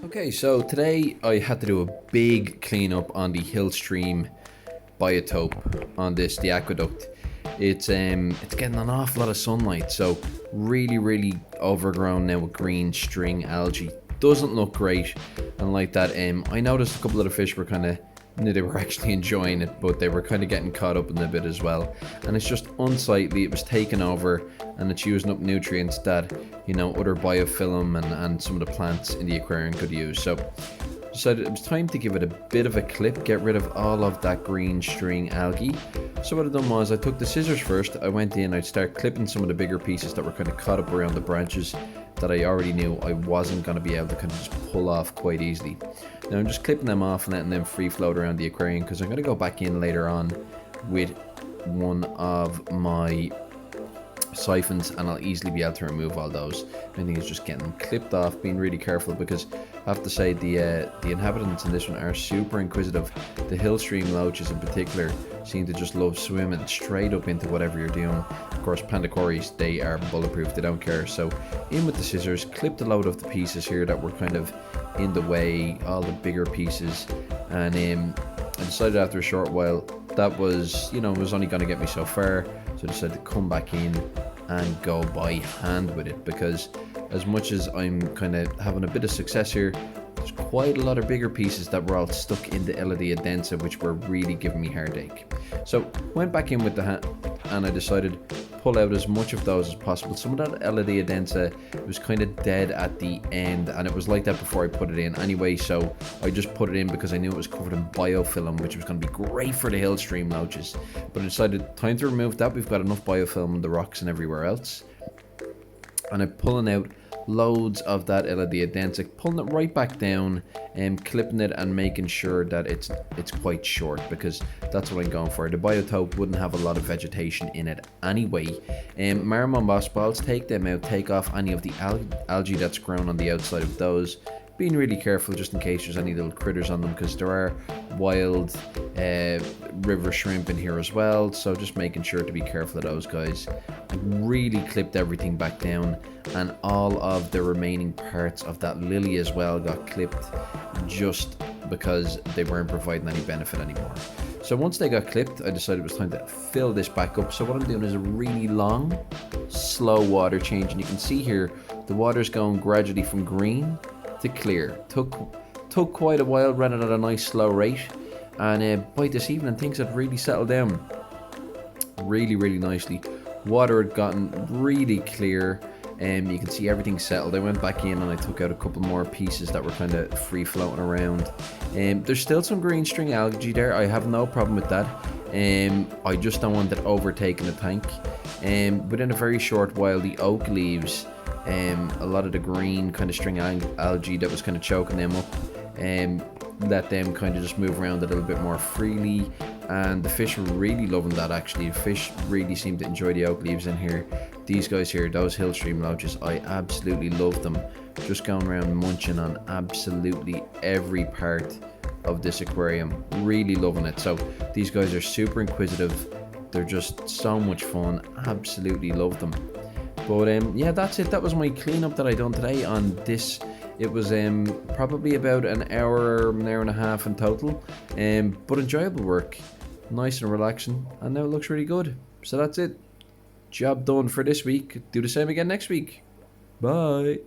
Okay, so today I had to do a big cleanup on the Hillstream Biotope on the Aqueduct. It's getting an awful lot of sunlight, so really overgrown now with green string algae. Doesn't look great, and like that, I noticed a couple of the fish were kind of, they were actually enjoying it, but they were kind of getting caught up in a bit as well. And it's just unsightly. It was taken over, and it's using up nutrients that other biofilm and some of the plants in the aquarium could use. So decided it was time to give it a bit of a clip, get rid of all of that green string algae. So what I done was I took the scissors first. I went in, I'd start clipping some of the bigger pieces that were kind of caught up around the branches that I already knew I wasn't going to be able to kind of just pull off quite easily. Now I'm just clipping them off and letting them free float around the aquarium, because I'm going to go back in later on with one of my siphons and I'll easily be able to remove all those. I think it's just getting them clipped off, being really careful, because I have to say the inhabitants in this one are super inquisitive. The Hillstream loaches in particular seem to just love swimming straight up into whatever you're doing. Of course, pandacories, they are bulletproof, they don't care. So in with the scissors, clipped a load of the pieces here that were kind of in the way, all the bigger pieces, and I decided after a short while that was, it was only going to get me so far, so I decided to come back in and go by hand with it, because as much as I'm kind of having a bit of success here, there's quite a lot of bigger pieces that were all stuck in the Eladia densa, which were really giving me heartache. So went back in with the hand and I decided pull out as much of those as possible. Some of that Eladia densa was kind of dead at the end, and it was like that before I put it in anyway, so I just put it in because I knew it was covered in biofilm, which was going to be great for the Hillstream loaches. But I decided time to remove that. We've got enough biofilm in the rocks and everywhere else, and I'm pulling out loads of that Eladia densa, pulling it right back down and clipping it and making sure that it's quite short, because that's what I'm going for. The Biotope wouldn't have a lot of vegetation in it anyway. Marimon moss balls, take them out, take off any of the algae that's grown on the outside of those, being really careful just in case there's any little critters on them, because there are wild river shrimp in here as well, so just making sure to be careful of those guys. I really clipped everything back down, and all of the remaining parts of that lily as well got clipped, just because they weren't providing any benefit anymore. So once they got clipped, I decided it was time to fill this back up. So what I'm doing is a really long, slow water change, and you can see here the water's going gradually from green to clear. Took quite a while, ran it at a nice slow rate, and by this evening things had really settled down really nicely. Water had gotten really clear, and you can see everything settled. I went back in and I took out a couple more pieces that were kind of free floating around. There's still some green string algae there. I have no problem with that. I just don't want it overtaking the tank. Within a very short while, the oak leaves, a lot of the green kind of string algae that was kind of choking them up, let them kind of just move around a little bit more freely, and the fish were really loving that. Actually, the fish really seem to enjoy the oak leaves in here. These guys here, those Hillstream loaches, I absolutely love them, just going around munching on absolutely every part of this aquarium, really loving it. So these guys are super inquisitive, they're just so much fun, absolutely love them. But yeah, that's it. That was my cleanup that I done today on this. It was probably about an hour and a half in total, but enjoyable work, nice and relaxing, and now it looks really good. So that's it. Job done for this week. Do the same again next week. Bye.